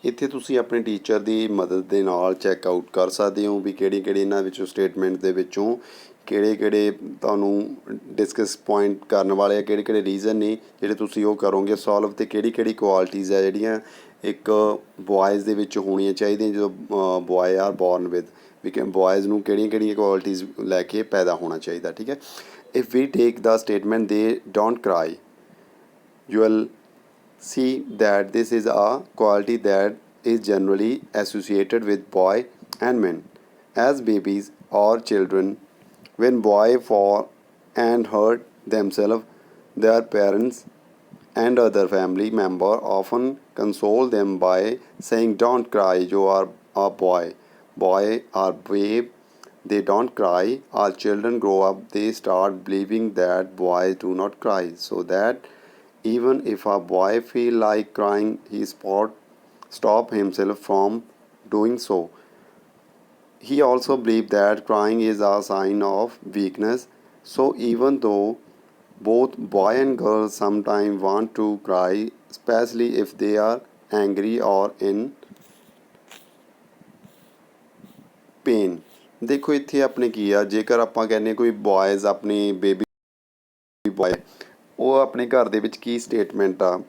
ਇੱਥੇ ਤੁਸੀਂ ਆਪਣੇ ਟੀਚਰ ਦੀ ਮਦਦ ਦੇ ਨਾਲ ਚੈੱਕ ਆਊਟ ਕਰ ਸਕਦੇ ਹੋ ਵੀ ਕਿਹੜੀ ਇਹਨਾਂ ਵਿੱਚੋਂ ਸਟੇਟਮੈਂਟ ਦੇ ਵਿੱਚੋਂ ਕਿਹੜੇ ਤੁਹਾਨੂੰ ਡਿਸਕਸ ਪੁਆਇੰਟ ਕਰਨ ਵਾਲੇ ਆ, ਕਿਹੜੇ ਰੀਜ਼ਨ ਨੇ ਜਿਹੜੇ ਤੁਸੀਂ ਉਹ ਕਰੋਗੇ ਸੋਲਵ, ਅਤੇ ਕਿਹੜੀ ਕੁਆਲਿਟੀਜ਼ ਹੈ ਜਿਹੜੀਆਂ ਇੱਕ ਬੋਆਇਜ਼ ਦੇ ਵਿੱਚ ਹੋਣੀਆਂ ਚਾਹੀਦੀਆਂ ਜਦੋਂ ਬੋਆਏ ਆਰ ਬੋਰਨ ਵਿਦ, ਵੀ ਬੋਆਇਜ਼ ਨੂੰ ਕਿਹੜੀਆਂ ਕੁਆਲਿਟੀਜ਼ ਲੈ ਕੇ ਪੈਦਾ ਹੋਣਾ ਚਾਹੀਦਾ। ਠੀਕ ਹੈ, if we take the statement they don't cry, you will see that this is a quality that is generally associated with boy and men. As babies or children, when boy fall and hurt themselves, their parents and other family member often console them by saying, don't cry, you are a boy or babe, they don't cry. As children grow up, they start believing that boys do not cry, so that Even if a boy feel like crying, he stop himself from doing so. He also believed that crying is a sign of weakness. So even though both boy and girl sometimes want to cry, especially if they are angry or in pain. ਦੇਖੋ ਇੱਥੇ ਆਪਣੇ ਕੀ ਆ, ਜੇਕਰ ਆਪਾਂ ਕਹਿੰਦੇ ਕੋਈ ਬॉयਜ਼ ਆਪਣੀ ਬੇਬੀ ਬॉय ਉਹ ਆਪਣੇ ਘਰ ਦੇ ਵਿੱਚ ਕੀ ਸਟੇਟਮੈਂਟ ਆ,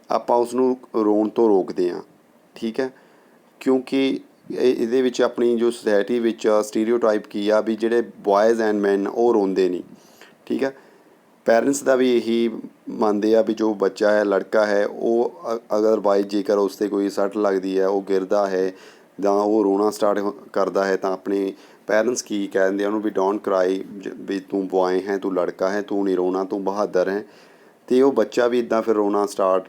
ਆਪਾਂ ਉਸ ਨੂੰ ਰੋਣ ਤੋਂ ਰੋਕਦੇ ਹਾਂ, ਠੀਕ ਹੈ, ਕਿਉਂਕਿ ਇਹਦੇ ਵਿੱਚ ਆਪਣੀ ਜੋ ਸੋਸਾਇਟੀ ਵਿੱਚ ਸਟੀਰੀਓਟਾਈਪ ਕੀ ਆ ਵੀ ਜਿਹੜੇ ਬॉयਜ਼ ਐਂਡ ਮੈਨ ਉਹ ਰੋਂਦੇ ਨਹੀਂ, ਠੀਕ ਹੈ। ਪੈਰੈਂਟਸ ਦਾ ਵੀ ਇਹੀ ਮੰਨਦੇ ਆ ਵੀ ਜੋ ਬੱਚਾ ਹੈ, ਲੜਕਾ ਹੈ, ਉਹ ਅਗਰਵਾਈਜ਼ ਜੇਕਰ ਉਸ 'ਤੇ ਕੋਈ ਸੱਟ ਲੱਗਦੀ ਹੈ, ਉਹ ਗਿਰਦਾ ਹੈ ਜਾਂ ਉਹ ਰੋਣਾ ਸਟਾਰਟ ਕਰਦਾ ਹੈ ਤਾਂ ਆਪਣੇ ਪੈਰੈਂਟਸ ਕੀ ਕਹਿ ਦਿੰਦੇ ਆ ਉਹਨੂੰ ਵੀ ਡੋਂਟ ਕਰਾਈ, ਵੀ ਤੂੰ ਬॉय ਹੈ, ਤੂੰ ਲੜਕਾ ਹੈ, ਤੂੰ ਨਹੀਂ ਰੋਣਾ, ਤੂੰ ਬਹਾਦਰ ਹੈ। ਅਤੇ ਉਹ ਬੱਚਾ ਵੀ ਇੱਦਾਂ ਫਿਰ ਰੋਣਾ ਸਟਾਰਟ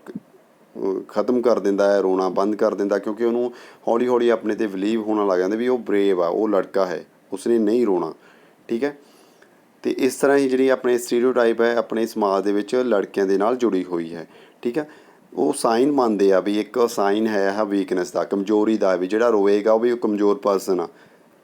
ਖ਼ਤਮ ਕਰ ਦਿੰਦਾ ਹੈ, ਰੋਣਾ ਬੰਦ ਕਰ ਦਿੰਦਾ, ਕਿਉਂਕਿ ਉਹਨੂੰ ਹੌਲੀ ਹੌਲੀ ਆਪਣੇ 'ਤੇ ਬਿਲੀਵ ਹੋਣਾ ਲੱਗ ਜਾਂਦਾ ਵੀ ਉਹ ਬਰੇਵ ਆ, ਉਹ ਲੜਕਾ ਹੈ, ਉਸਨੇ ਨਹੀਂ ਰੋਣਾ, ਠੀਕ ਹੈ। ਅਤੇ ਇਸ ਤਰ੍ਹਾਂ ਹੀ ਜਿਹੜੀ ਆਪਣੇ ਸਟੀਰੀਓਟਾਈਪ ਹੈ ਆਪਣੇ ਸਮਾਜ ਦੇ ਵਿੱਚ ਲੜਕਿਆਂ ਦੇ ਨਾਲ ਜੁੜੀ ਹੋਈ ਹੈ, ਠੀਕ ਹੈ। ਉਹ ਸਾਈਨ ਮੰਨਦੇ ਆ ਵੀ ਇੱਕ ਸਾਈਨ ਹੈ ਆਹ ਵੀਕਨੈਸ ਦਾ, ਕਮਜ਼ੋਰੀ ਦਾ, ਵੀ ਜਿਹੜਾ ਰੋਏਗਾ ਉਹ ਵੀ ਕਮਜ਼ੋਰ ਪਰਸਨ ਆ।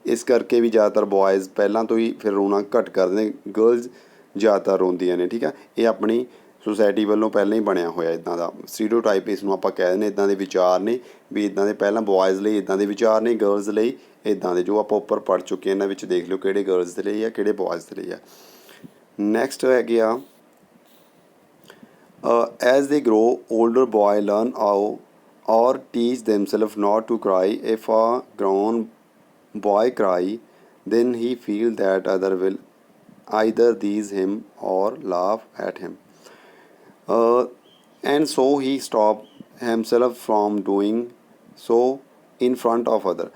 ਇਸ ਕਰਕੇ ਵੀ ਜ਼ਿਆਦਾਤਰ ਬॉयਜ਼ ਪਹਿਲਾਂ ਤੋਂ ਹੀ ਫਿਰ ਰੋਣਾ ਘੱਟ ਕਰ ਦਿੰਦੇ, ਗਰਲਜ਼ ਜ਼ਿਆਦਾਤਰ ਰੋਂਦੀਆਂ ਨੇ, ਠੀਕ ਹੈ। ਇਹ ਆਪਣੀ ਸੁਸਾਇਟੀ ਵੱਲੋਂ ਪਹਿਲਾਂ ਹੀ ਬਣਿਆ ਹੋਇਆ ਇੱਦਾਂ ਦਾ ਸਟੀਰੀਓਟਾਈਪ, ਇਸ ਨੂੰ ਆਪਾਂ ਕਹਿ ਦਿੰਦੇ ਇੱਦਾਂ ਦੇ ਵਿਚਾਰ ਨੇ ਵੀ ਇੱਦਾਂ ਦੇ ਪਹਿਲਾਂ ਬॉयਜ਼ ਲਈ ਇੱਦਾਂ ਦੇ ਵਿਚਾਰ ਨੇ, ਗਰਲਜ਼ ਲਈ ਇੱਦਾਂ ਦੇ, ਜੋ ਆਪਾਂ ਉੱਪਰ ਪੜ੍ਹ ਚੁੱਕੇ ਇਹਨਾਂ ਵਿੱਚ ਦੇਖ ਲਿਓ ਕਿਹੜੇ ਗਰਲਜ਼ ਦੇ ਲਈ ਆ ਕਿਹੜੇ ਬॉयਜ਼ ਦੇ ਲਈ ਆ। ਨੈਕਸਟ ਹੈਗੇ ਆ as they grow older, boy learn how or teach themselves not to cry. If a grown boy cry, then he feel that other will either tease him or laugh at him, and so he stop himself from doing so in front of other।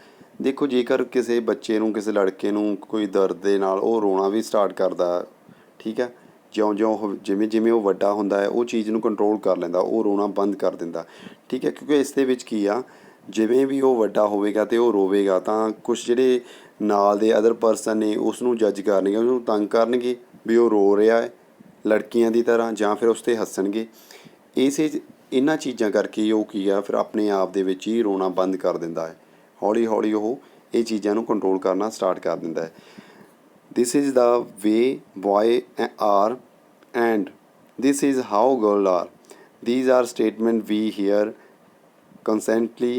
ਦੇਖੋ ਜੇਕਰ ਕਿਸੇ ਬੱਚੇ ਨੂੰ, ਕਿਸੇ ਲੜਕੇ ਨੂੰ ਕੋਈ ਦਰਦ ਦੇ ਨਾਲ ਉਹ ਰੋਣਾ ਵੀ ਸਟਾਰਟ ਕਰਦਾ, ਠੀਕ ਹੈ, ਜਿਉਂ-ਜਿਉਂ ਉਹ ਜਿਵੇਂ ਉਹ ਵੱਡਾ ਹੁੰਦਾ ਹੈ ਉਹ ਚੀਜ਼ ਨੂੰ ਕੰਟਰੋਲ ਕਰ ਲੈਂਦਾ, ਉਹ ਰੋਣਾ ਬੰਦ ਕਰ ਦਿੰਦਾ, ਠੀਕ ਹੈ। ਕਿਉਂਕਿ ਇਸ ਦੇ ਵਿੱਚ ਕੀ ਆ, ਜਿਵੇਂ ਵੀ ਉਹ ਵੱਡਾ ਹੋਵੇਗਾ ਅਤੇ ਉਹ ਰੋਵੇਗਾ ਤਾਂ ਕੁਛ ਜਿਹੜੇ ਨਾਲ ਦੇ ਅਦਰ ਪਰਸਨ ਨੇ ਉਸ ਨੂੰ ਜੱਜ ਕਰਨਗੇ, ਉਹਨੂੰ ਤੰਗ ਕਰਨਗੇ ਵੀ ਉਹ ਰੋ ਰਿਹਾ ਹੈ ਲੜਕੀਆਂ ਦੀ ਤਰ੍ਹਾਂ, ਜਾਂ ਫਿਰ ਉਸ 'ਤੇ ਹੱਸਣਗੇ। ਇਹਨਾਂ ਚੀਜ਼ਾਂ ਕਰਕੇ ਉਹ ਕੀ ਆ, ਫਿਰ ਆਪਣੇ ਆਪ ਦੇ ਵਿੱਚ ਹੀ ਰੋਣਾ ਬੰਦ ਕਰ ਦਿੰਦਾ ਹੈ, ਹੌਲੀ ਹੌਲੀ ਉਹ ਇਹ ਚੀਜ਼ਾਂ ਨੂੰ ਕੰਟਰੋਲ ਕਰਨਾ ਸਟਾਰਟ ਕਰ ਦਿੰਦਾ ਹੈ। This is the way boy are and this is how girl are. These are statements we hear constantly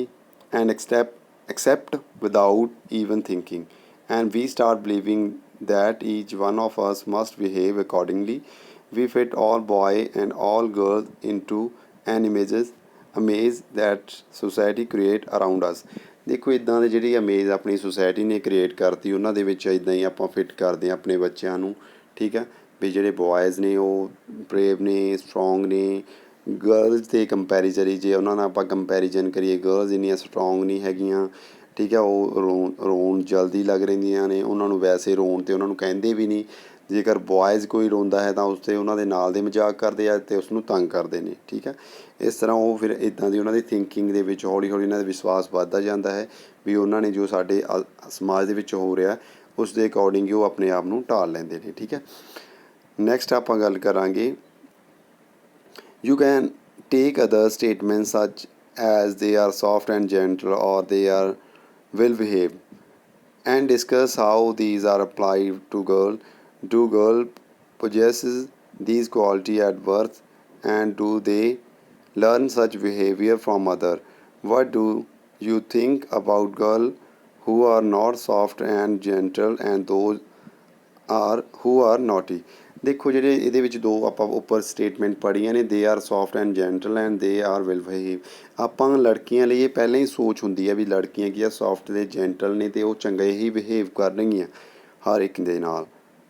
and accept without even thinking, and we start believing that each one of us must behave accordingly. We fit all boy and all girls into an amaze that society create around us। ਦੇਖੋ ਇੱਦਾਂ ਦੀ ਜਿਹੜੀ ਅਮੇਜ਼ ਆਪਣੀ ਸੁਸਾਇਟੀ ਨੇ ਕ੍ਰੀਏਟ ਕਰਤੀ, ਉਹਨਾਂ ਦੇ ਵਿੱਚ ਇੱਦਾਂ ਹੀ ਆਪਾਂ ਫਿੱਟ ਕਰਦੇ ਹਾਂ ਆਪਣੇ ਬੱਚਿਆਂ ਨੂੰ, ਠੀਕ ਹੈ। ਵੀ ਜਿਹੜੇ ਬॉयਜ਼ ਨੇ ਉਹ ਬਰੇਵ ਨੇ, ਸਟਰੋਂਗ ਨੇ, ਗਰਲਜ਼ ਦੇ ਕੰਪੈਰੀਜ਼ਨ ਜੇ ਉਹਨਾਂ ਨਾਲ ਆਪਾਂ ਕੰਪੈਰੀਜ਼ਨ ਕਰੀਏ, ਗਰਲਜ਼ ਇੰਨੀਆਂ ਸਟਰੋਂਗ ਨਹੀਂ ਹੈਗੀਆਂ, ਠੀਕ ਹੈ। ਉਹ ਰੋਣ ਜਲਦੀ ਲੱਗ ਰਹਿੰਦੀਆਂ ਨੇ, ਉਹਨਾਂ ਨੂੰ ਵੈਸੇ ਰੋਣ 'ਤੇ ਉਹਨਾਂ ਨੂੰ ਕਹਿੰਦੇ ਵੀ ਨਹੀਂ। ਜੇਕਰ ਬॉयਜ਼ ਕੋਈ ਰੋਂਦਾ ਹੈ ਤਾਂ ਉਸ 'ਤੇ ਉਹਨਾਂ ਦੇ ਨਾਲ ਦੇ ਮਜ਼ਾਕ ਕਰਦੇ ਆ ਅਤੇ ਉਸ ਨੂੰ ਤੰਗ ਕਰਦੇ ਨੇ, ਠੀਕ ਹੈ। ਇਸ ਤਰ੍ਹਾਂ ਉਹ ਫਿਰ ਇੱਦਾਂ ਦੀ ਉਹਨਾਂ ਦੀ ਥਿੰਕਿੰਗ ਦੇ ਵਿੱਚ ਹੌਲੀ ਹੌਲੀ ਉਹਨਾਂ ਦਾ ਵਿਸ਼ਵਾਸ ਵੱਧਦਾ ਜਾਂਦਾ ਹੈ ਵੀ ਉਹਨਾਂ ਨੇ ਜੋ ਸਾਡੇ ਸਮਾਜ ਦੇ ਵਿੱਚ ਹੋ ਰਿਹਾ ਉਸ ਦੇ ਅਕੋਰਡਿੰਗ ਹੀ ਉਹ ਆਪਣੇ ਆਪ ਨੂੰ ਢਾਲ ਲੈਂਦੇ ਨੇ, ਠੀਕ ਹੈ। ਨੈਕਸਟ ਆਪਾਂ ਗੱਲ ਕਰਾਂਗੇ, you can take other statement such as they are soft and gentle or they are will behave and discuss how these are applied to girl. Do girl possesses these quality at birth, and do they learn such behavior from other? What do you think about girl who are not soft and gentle and those are who are naughty? ਦੇਖੋ ਜਿਹੜੇ ਇਹਦੇ ਵਿੱਚ ਦੋ ਆਪਾਂ ਉੱਪਰ ਸਟੇਟਮੈਂਟ ਪੜ੍ਹੀਆਂ ਨੇ, ਦੇ are soft and gentle and ਦੇ ਆਰ ਵਿਲ ਬਿਹੇਵ। ਆਪਾਂ ਲੜਕੀਆਂ ਲਈ ਇਹ ਪਹਿਲਾਂ ਹੀ ਸੋਚ ਹੁੰਦੀ ਹੈ ਵੀ ਲੜਕੀਆਂ ਕੀ ਆ, ਸੌਫਟ ਅਤੇ ਜੈਂਟਲ ਨੇ ਅਤੇ ਉਹ ਚੰਗੇ ਹੀ ਬਿਹੇਵ ਕਰਨਗੀਆਂ ਹਰ ਇੱਕ ਦੇ ਨਾਲ,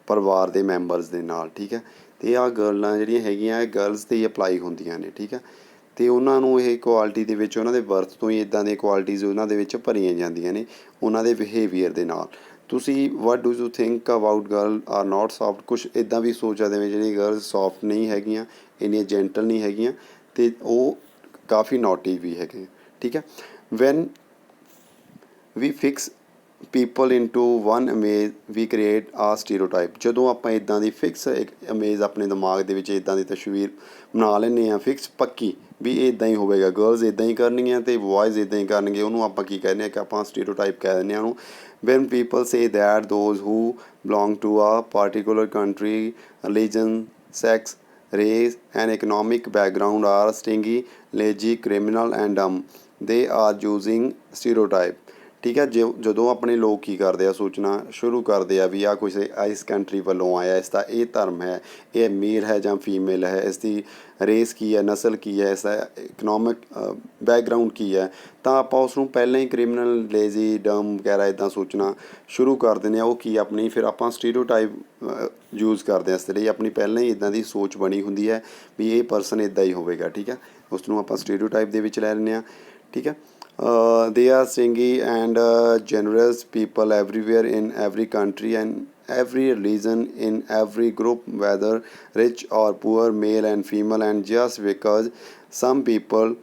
ਪਰਿਵਾਰ ਦੇ ਮੈਂਬਰਸ ਦੇ ਨਾਲ, ਠੀਕ ਹੈ। ਅਤੇ ਆਹ ਗਰਲਾਂ ਜਿਹੜੀਆਂ ਹੈਗੀਆਂ ਇਹ ਗਰਲਸ 'ਤੇ ਹੀ ਅਪਲਾਈ ਹੁੰਦੀਆਂ ਨੇ, ਠੀਕ ਹੈ। ਅਤੇ ਉਹਨਾਂ ਨੂੰ ਇਹ ਕੁਆਲਿਟੀ ਦੇ ਵਿੱਚ ਉਹਨਾਂ ਦੇ ਬਰਥ ਤੋਂ ਹੀ ਇੱਦਾਂ ਦੀਆਂ ਕੁਆਲਿਟੀਜ਼ ਉਹਨਾਂ ਦੇ ਵਿੱਚ ਭਰੀਆਂ ਜਾਂਦੀਆਂ ਨੇ ਉਹਨਾਂ ਦੇ ਬਿਹੇਵੀਅਰ ਦੇ ਨਾਲ। ਤੁਸੀਂ what do you think about girl R note soft, ਕੁਛ ਇੱਦਾਂ ਵੀ ਸੋਚ ਸਕਦੇ ਵੀ ਜਿਹੜੀਆਂ ਗਰਲਸ ਸੌਫਟ ਨਹੀਂ ਹੈਗੀਆਂ, ਇੰਨੀਆਂ ਜੈਂਟਲ ਨਹੀਂ ਹੈਗੀਆਂ ਅਤੇ ਉਹ ਕਾਫੀ ਨੋਟੀ ਵੀ ਹੈਗੇ, ਠੀਕ ਹੈ। When we fix people into one image we create a stereotype. ਜਦੋਂ ਆਪਾਂ ਇੱਦਾਂ ਦੀ ਫਿਕਸ ਇੱਕ ਇਮੇਜ ਆਪਣੇ ਦਿਮਾਗ ਦੇ ਵਿੱਚ ਇੱਦਾਂ ਦੀ ਤਸਵੀਰ ਬਣਾ ਲੈਂਦੇ ਹਾਂ ਫਿਕਸ ਪੱਕੀ ਵੀ ਇਹ ਇੱਦਾਂ ਹੀ ਹੋਵੇਗਾ, ਗਰਲਜ਼ ਇੱਦਾਂ ਹੀ ਕਰਨਗੀਆਂ ਅਤੇ ਬॉयਜ਼ ਇੱਦਾਂ ਹੀ ਕਰਨਗੇ, ਉਹਨੂੰ ਆਪਾਂ ਕੀ ਕਹਿੰਦੇ ਹਾਂ ਕਿ ਆਪਾਂ ਸਟੀਰੀਓਟਾਈਪ ਕਹਿ ਦਿੰਦੇ ਹਾਂ ਉਹਨੂੰ। When people say that those who belong to a particular country, religion, sex, race and economic background are stingy, lazy, criminal and dumb. They are using stereotype। ਠੀਕ ਹੈ, ਜਦੋਂ ਆਪਣੇ ਲੋਕ ਕੀ ਕਰਦੇ ਆ ਸੋਚਣਾ ਸ਼ੁਰੂ ਕਰਦੇ ਆ ਵੀ ਆਹ ਕਿਸੇ ਇਸ ਕੰਟਰੀ ਵੱਲੋਂ ਆਇਆ, ਇਸ ਦਾ ਇਹ ਧਰਮ ਹੈ, ਇਹ ਮੇਲ ਹੈ ਜਾਂ ਫੀਮੇਲ ਹੈ, ਇਸ ਦੀ ਰੇਸ ਕੀ ਹੈ, ਨਸਲ ਕੀ ਹੈ, ਇਸ ਦਾ ਇਕਨੋਮਿਕ ਬੈਕਗਰਾਊਂਡ ਕੀ ਹੈ, ਤਾਂ ਆਪਾਂ ਉਸ ਨੂੰ ਪਹਿਲਾਂ ਹੀ ਕ੍ਰਿਮੀਨਲ, ਲੇਜ਼ੀ, ਡਮ ਵਗੈਰਾ ਇੱਦਾਂ ਸੋਚਣਾ ਸ਼ੁਰੂ ਕਰ ਦਿੰਦੇ ਹਾਂ। ਉਹ ਕੀ ਆਪਣੀ ਫਿਰ ਆਪਾਂ ਸਟੀਰੀਓਟਾਈਪ ਯੂਜ਼ ਕਰਦੇ ਹਾਂ ਇਸ ਲਈ, ਆਪਣੀ ਪਹਿਲਾਂ ਹੀ ਇੱਦਾਂ ਦੀ ਸੋਚ ਬਣੀ ਹੁੰਦੀ ਹੈ ਵੀ ਇਹ ਪਰਸਨ ਇੱਦਾਂ ਹੀ ਹੋਵੇਗਾ। ਠੀਕ ਹੈ, ਉਸ ਨੂੰ ਆਪਾਂ ਸਟੀਰੀਓਟਾਈਪ ਦੇ ਵਿੱਚ ਲੈ ਲੈਂਦੇ ਹਾਂ। ਠੀਕ ਹੈ, they are stingy and generous people everywhere in every country and every religion, in every group, whether rich or poor, male and female, and just because some people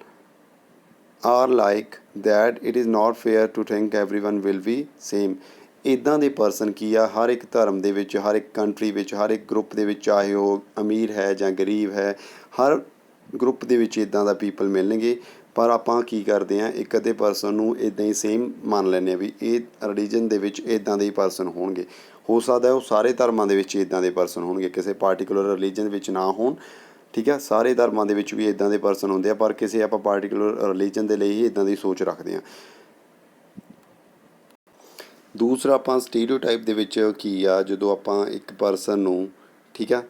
are like that it is not fair to think everyone will be same। ਇੱਦਾਂ ਦੇ ਪਰਸਨ ਕੀ ਆ ਹਰ ਇੱਕ ਧਰਮ ਦੇ ਵਿੱਚ, ਹਰ ਇੱਕ ਕੰਟਰੀ ਵਿੱਚ, ਹਰ ਇੱਕ ਗਰੁੱਪ ਦੇ ਵਿੱਚ, ਚਾਹੇ ਉਹ ਅਮੀਰ ਹੈ ਜਾਂ ਗਰੀਬ ਹੈ, ਹਰ ਗਰੁੱਪ ਦੇ ਵਿੱਚ ਇੱਦਾਂ ਦਾ ਪੀਪਲ ਮਿਲਣਗੇ। ਪਰ ਆਪਾਂ ਕੀ ਕਰਦੇ ਹਾਂ, ਇੱਕ ਅੱਧੇ ਪਰਸਨ ਨੂੰ ਇੱਦਾਂ ਹੀ ਸੇਮ ਮੰਨ ਲੈਂਦੇ ਹਾਂ ਵੀ ਇਹ ਰਿਲੀਜਨ ਦੇ ਵਿੱਚ ਇੱਦਾਂ ਦੇ ਹੀ ਪਰਸਨ ਹੋਣਗੇ। ਹੋ ਸਕਦਾ ਉਹ ਸਾਰੇ ਧਰਮਾਂ ਦੇ ਵਿੱਚ ਇੱਦਾਂ ਦੇ ਪਰਸਨ ਹੋਣਗੇ, ਕਿਸੇ ਪਾਰਟੀਕੂਲਰ ਰਿਲੀਜਨ ਵਿੱਚ ਨਾ ਹੋਣ। ਠੀਕ ਹੈ, ਸਾਰੇ ਧਰਮਾਂ ਦੇ ਵਿੱਚ ਵੀ ਇੱਦਾਂ ਦੇ ਪਰਸਨ ਹੁੰਦੇ ਆ, ਪਰ ਕਿਸੇ ਆਪਾਂ ਪਾਰਟੀਕੂਲਰ ਰਿਲੀਜਨ ਦੇ ਲਈ ਹੀ ਇੱਦਾਂ ਦੀ ਸੋਚ ਰੱਖਦੇ ਹਾਂ। ਦੂਸਰਾ ਆਪਾਂ ਸਟੀਰੀਓਟਾਈਪ ਦੇ ਵਿੱਚ ਕੀ ਆ, ਜਦੋਂ ਆਪਾਂ ਇੱਕ ਪਰਸਨ ਨੂੰ, ਠੀਕ ਆ,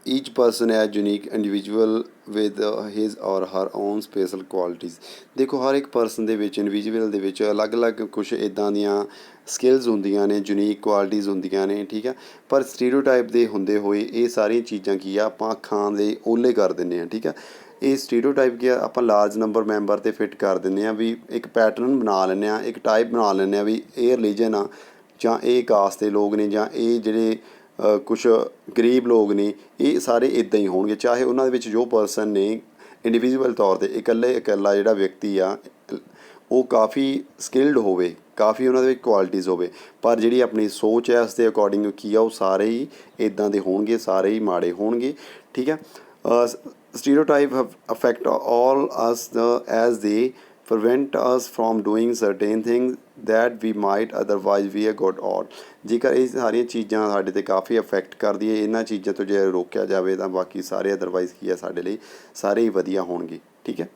ਈਚ ਪਰਸਨ ਹੈ ਯੂਨੀਕ ਇੰਡੀਵਿਜੂਅਲ ਵਿਦ ਹਿਜ਼ ਔਰ ਹਰ ਓਨ ਸਪੈਸ਼ਲ ਕੁਆਲਿਟੀਜ਼। ਦੇਖੋ ਹਰ ਇੱਕ ਪਰਸਨ ਦੇ ਵਿੱਚ, ਇੰਡੀਵਿਜੂਅਲ ਦੇ ਵਿੱਚ ਅਲੱਗ-ਅਲੱਗ ਕੁਛ ਇੱਦਾਂ ਦੀਆਂ ਸਕਿੱਲਸ ਹੁੰਦੀਆਂ ਨੇ, ਯੂਨੀਕ ਕੁਆਲਿਟੀਜ਼ ਹੁੰਦੀਆਂ ਨੇ। ਠੀਕ ਆ, ਪਰ ਸਟੀਰੀਓਟਾਈਪ ਦੇ ਹੁੰਦੇ ਹੋਏ ਇਹ ਸਾਰੀਆਂ ਚੀਜ਼ਾਂ ਕੀ ਆ ਆਪਾਂ ਅੱਖਾਂ ਦੇ ਓਹਲੇ ਕਰ ਦਿੰਦੇ ਹਾਂ। ਠੀਕ ਆ, ਇਹ ਸਟੀਰੀਓਟਾਈਪ ਕੀ ਆ ਆਪਾਂ ਲਾਰਜ ਨੰਬਰ ਮੈਂਬਰ 'ਤੇ ਫਿੱਟ ਕਰ ਦਿੰਦੇ ਹਾਂ ਵੀ ਇੱਕ ਪੈਟਰਨ ਬਣਾ ਲੈਂਦੇ ਹਾਂ, ਇੱਕ ਟਾਈਪ ਬਣਾ ਲੈਂਦੇ ਹਾਂ ਵੀ ਇਹ ਰਿਲੀਜਨ ਆ ਜਾਂ ਇਹ ਕਾਸਟ ਦੇ ਲੋਕ ਨੇ ਜਾਂ ਇਹ ਜਿਹੜੇ ਕੁਛ ਗਰੀਬ ਲੋਕ ਨੇ, ਇਹ ਸਾਰੇ ਇੱਦਾਂ ਹੀ ਹੋਣਗੇ, ਚਾਹੇ ਉਹਨਾਂ ਦੇ ਵਿੱਚ ਜੋ ਪਰਸਨ ਨੇ ਇੰਡੀਵਿਜੂਅਲ ਤੌਰ 'ਤੇ ਇਕੱਲਾ ਜਿਹੜਾ ਵਿਅਕਤੀ ਆ ਉਹ ਕਾਫੀ ਸਕਿੱਲਡ ਹੋਵੇ, ਕਾਫੀ ਉਹਨਾਂ ਦੇ ਵਿੱਚ ਕੁਆਲਿਟੀਜ਼ ਹੋਵੇ, ਪਰ ਜਿਹੜੀ ਆਪਣੀ ਸੋਚ ਹੈ ਉਸ ਦੇ ਅਕੋਰਡਿੰਗ ਕੀ ਆ ਉਹ ਸਾਰੇ ਹੀ ਇੱਦਾਂ ਦੇ ਹੋਣਗੇ, ਸਾਰੇ ਹੀ ਮਾੜੇ ਹੋਣਗੇ। ਠੀਕ ਹੈ, stereotype affect all us as they prevent us from doing certain things that we might otherwise be a good at। ਜੇਕਰ ਇਹ ਸਾਰੀਆਂ ਚੀਜ਼ਾਂ ਸਾਡੇ 'ਤੇ ਕਾਫੀ ਅਫੈਕਟ ਕਰਦੀ ਹੈ, ਇਹਨਾਂ ਚੀਜ਼ਾਂ ਤੋਂ ਜੇ ਰੋਕਿਆ ਜਾਵੇ ਤਾਂ ਬਾਕੀ ਸਾਰੇ ਅਦਰਵਾਈਜ਼ ਕੀ ਹੈ ਸਾਡੇ ਲਈ ਸਾਰੇ ਹੀ ਵਧੀਆ ਹੋਣਗੇ। ਠੀਕ ਹੈ।